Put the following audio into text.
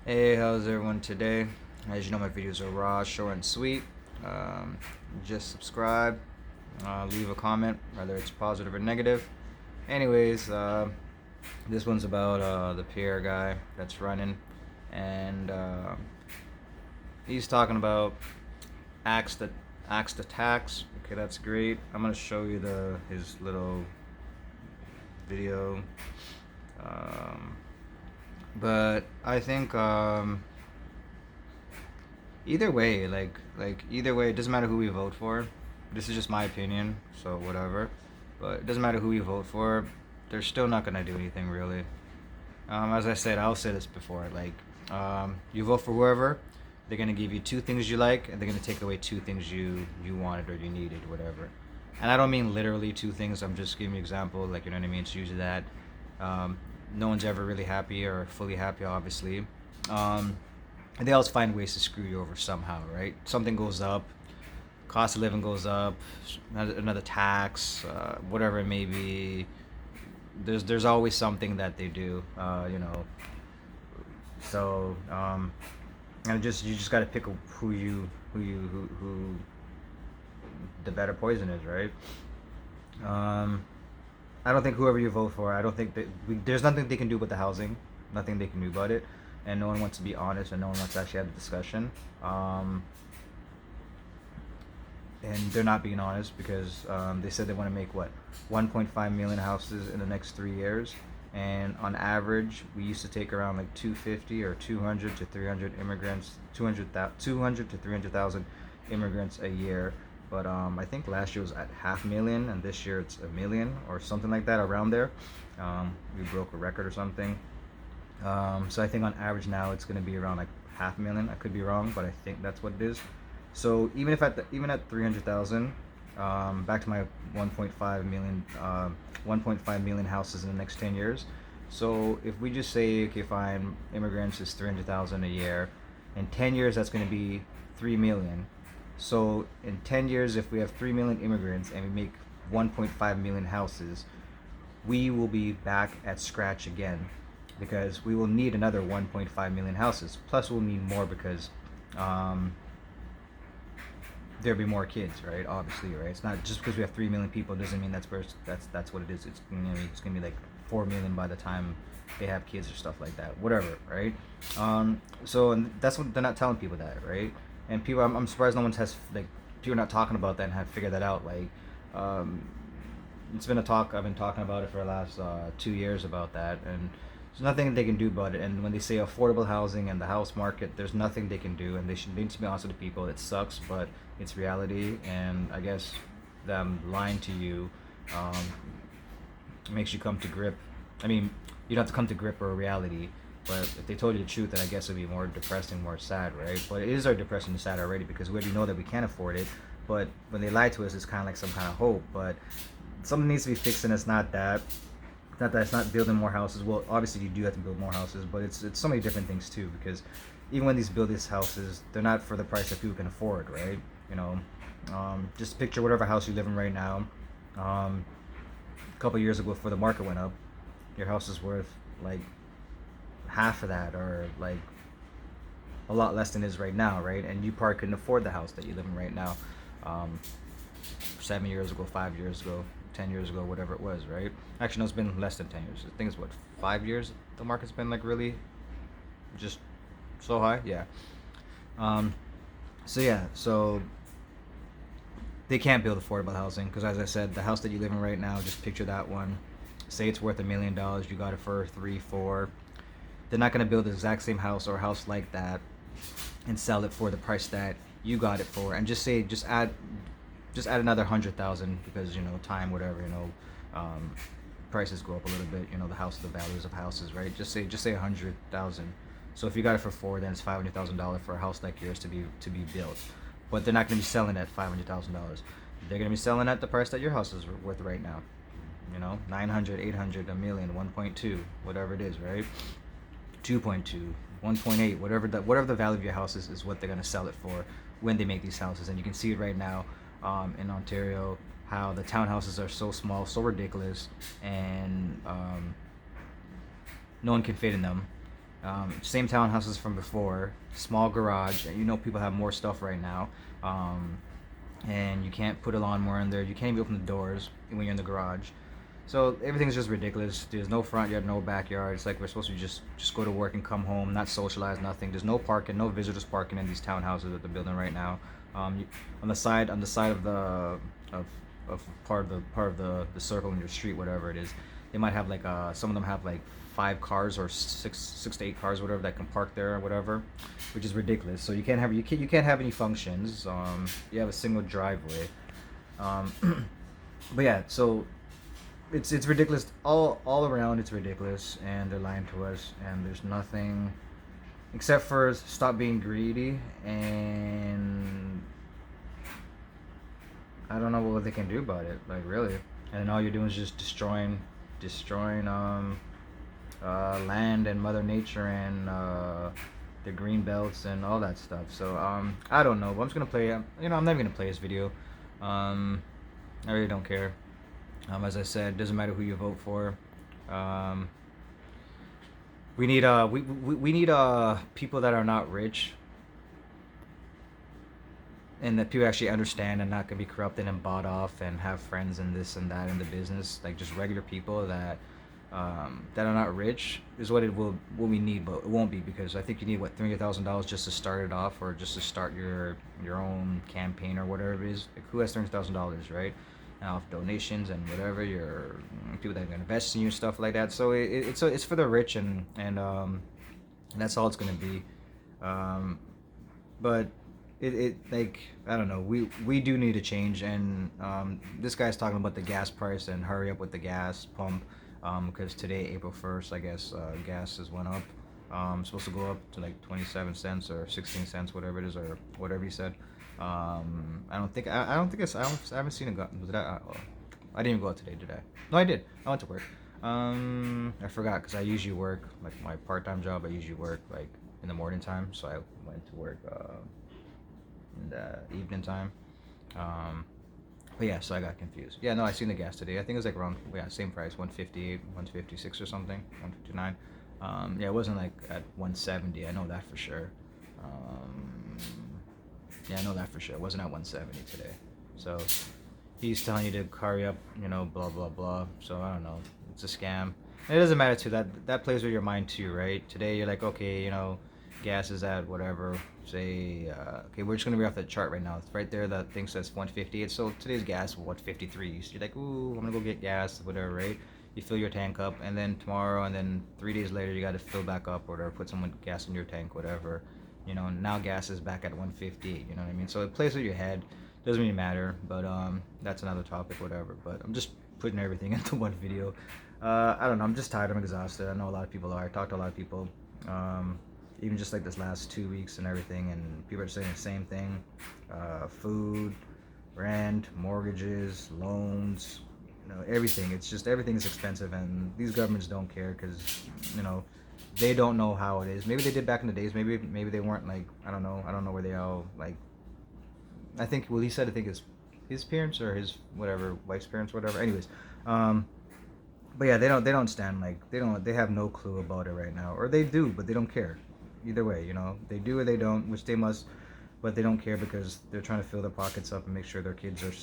Hey, how's everyone today? As you know, my videos are raw, short, and sweet. Um, just subscribe, leave a comment, whether it's positive or negative. Anyways, this one's about the PR guy that's running, and he's talking about axe the axe the tax. Okay, that's great. I'm gonna show you the his little video. Um, but I think either way, either way, it doesn't matter who we vote for. This is just my opinion, so whatever. But it doesn't matter who we vote for. They're still not gonna do anything really. As I said, I'll say this before. You vote for whoever, they're gonna give you two things you like, and they're gonna take away two things you wanted or you needed, whatever. And I don't mean literally two things. I'm just giving you an example. Like, you know what I mean? It's usually that. No one's ever really happy or fully happy, obviously. Um, and they always find ways to screw you over somehow, right? Something goes up, cost of living goes up, another tax, whatever it may be. There's always something that they do, So and just you just got to pick who the better poison is, right? Um, I don't think whoever you vote for, I don't think there's nothing they can do with the housing, nothing they can do about it, and no one wants to be honest, and no one wants to actually have a discussion. And they're not being honest because they said they want to make what 1.5 million houses in the next 3 years, and on average we used to take around like 250 or 200 to 300 immigrants, 200 to 300,000 immigrants a year. But I think last year was at half million, and this year it's a million or something like that, around there. We broke a record or something. So I think on average now it's going to be around like half a million. I could be wrong, but I think that's what it is. So even at 300,000, back to my 1.5 million, 1.5 million houses in the next 10 years. So if we just say, okay, fine, immigrants is 300,000 a year. In 10 years, that's going to be 3 million. So in 10 years, if we have 3 million immigrants and we make 1.5 million houses, we will be back at scratch again, because we will need another 1.5 million houses. Plus, we'll need more because um, there'll be more kids, right? Obviously, right? It's not just because we have 3 million people doesn't mean that's what it is. It's gonna be like 4 million by the time they have kids or stuff like that. Whatever, right? So and that's what they're not telling people that, right? And people, I'm surprised no one has like people are not talking about that and have figured that out. Um, it's been a talk. I've been talking about it for the last 2 years about that, and there's nothing they can do about it. And when they say affordable housing and the house market, there's nothing they can do, and they should need to be honest with the people. It sucks, but it's reality, and I guess them lying to you um, makes you come to grip. I mean, you don't have to come to grip or reality, but if they told you the truth, then I guess it'd be more depressing, more sad, right? But it is our depressing and sad already because we already know that we can't afford it. But when they lie to us, it's kind of like some kind of hope. But something needs to be fixed, and it's not that. Not that it's not building more houses. Well, obviously you do have to build more houses, but it's so many different things too. Because even when these build these houses, they're not for the price that people can afford, right? You know, just picture whatever house you live in right now. A couple years ago, before the market went up, your house is worth like half of that, or like a lot less than it is right now, right? And you probably couldn't afford the house that you live in right now. Um, 7 years ago, 5 years ago, 10 years ago, whatever it was, right? Actually, no, it's been less than 10 years. I think it's what 5 years. The market's been like really just so high, yeah. Um, so they can't build affordable housing because, as I said, the house that you live in right now, just picture that one. Say it's worth $1 million, you got it for three, four. They're not gonna build the exact same house or a house like that and sell it for the price that you got it for, and just add another 100,000 because time, whatever, prices go up a little bit. The values of houses, right? Just say 100,000. So if you got it for four, then it's $500,000 for a house like yours to be built. But they're not going to be selling at $500,000. They're going to be selling at the price that your house is worth right now. 900, 800, a million, 1.2, whatever it is, right? 2.2, 1.8, whatever the value of your house is what they're going to sell it for when they make these houses. And you can see it right now in Ontario, how the townhouses are so small, so ridiculous, and no one can fit in them. Same townhouses from before, small garage, and you know people have more stuff right now. Um, and you can't put a lawnmower in there. You can't even open the doors when you're in the garage. So everything's just ridiculous. There's no front yard, no backyard. It's like we're supposed to just go to work and come home, not socialize, nothing. There's no parking, no visitors parking in these townhouses that they're building right now. You, on the side of the of of part of the circle in your street, whatever it is, they might have like some of them have like 5 cars or six to 8 cars, whatever, that can park there or whatever, which is ridiculous. So you can't have any functions. You have a single driveway. Um, but yeah, so it's ridiculous all around. It's ridiculous, and they're lying to us, and there's nothing except for stop being greedy, and I don't know what they can do about it, like, really. And all you're doing is just destroying land and mother nature and the green belts and all that stuff. So I don't know, but I'm just gonna play, I'm never gonna play this video. I really don't care. As I said, doesn't matter who you vote for. Um, we need we need people that are not rich, and that people actually understand and not gonna be corrupted and bought off and have friends and this and that in the business. Like, just regular people that are not rich is what we need, but it won't be, because I think you need what, $300,000 just to start it off, or just to start your own campaign or whatever it is. Like, who has $300,000, right? Now, off donations and whatever, your people that are gonna invest in you, stuff like that. So it's for the rich, and that's all it's gonna be. Um, but it like, I don't know, we do need a change. And this guy's talking about the gas price and hurry up with the gas pump, because today, April 1st, I guess, gas has went up. Supposed to go up to like 27 cents or 16 cents, whatever it is, or whatever he said. I don't think I haven't seen it go. I didn't even go out today, did I? No, I did. I went to work. I forgot, because I usually work, like, my part-time job. I usually work like in the morning time, so I went to work in the evening time. But yeah, so I got confused. Yeah, no, I seen the gas today. I think it was like around, yeah, same price, 158, 156 or something, 159. Yeah, it wasn't like at 170. I know that for sure. Um, yeah, I know that for sure. It wasn't at 170 today. So he's telling you to hurry up, blah blah blah. So I don't know. It's a scam. And it doesn't matter too. That plays with your mind too, right? Today you're like, okay, gas is at whatever. Say, okay, we're just gonna be off the chart right now. It's right there. That thing says 158. So today's gas is 153. So you're like, ooh, I'm gonna go get gas, whatever, right? You fill your tank up, and then tomorrow, and then 3 days later, you got to fill back up, or whatever. Put some gas in your tank, whatever. Now gas is back at 158. You know what I mean? So it plays with your head. Doesn't really matter. But that's another topic, whatever. But I'm just putting everything into one video. I don't know. I'm just tired. I'm exhausted. I know a lot of people are. I talked to a lot of people. Even just like this last 2 weeks and everything, and people are saying the same thing. Food, rent, mortgages, loans, everything. It's just, everything is expensive, and these governments don't care, because they don't know how it is. Maybe they did back in the days. Maybe they weren't, like, I don't know where they are. Like, I think, well, he said, I think his parents or his whatever wife's parents, whatever. Anyways, but yeah, they don't stand, like, they have no clue about it right now, or they do, but they don't care. Either way, they do or they don't, which they must, but they don't care, because they're trying to fill their pockets up and make sure their kids are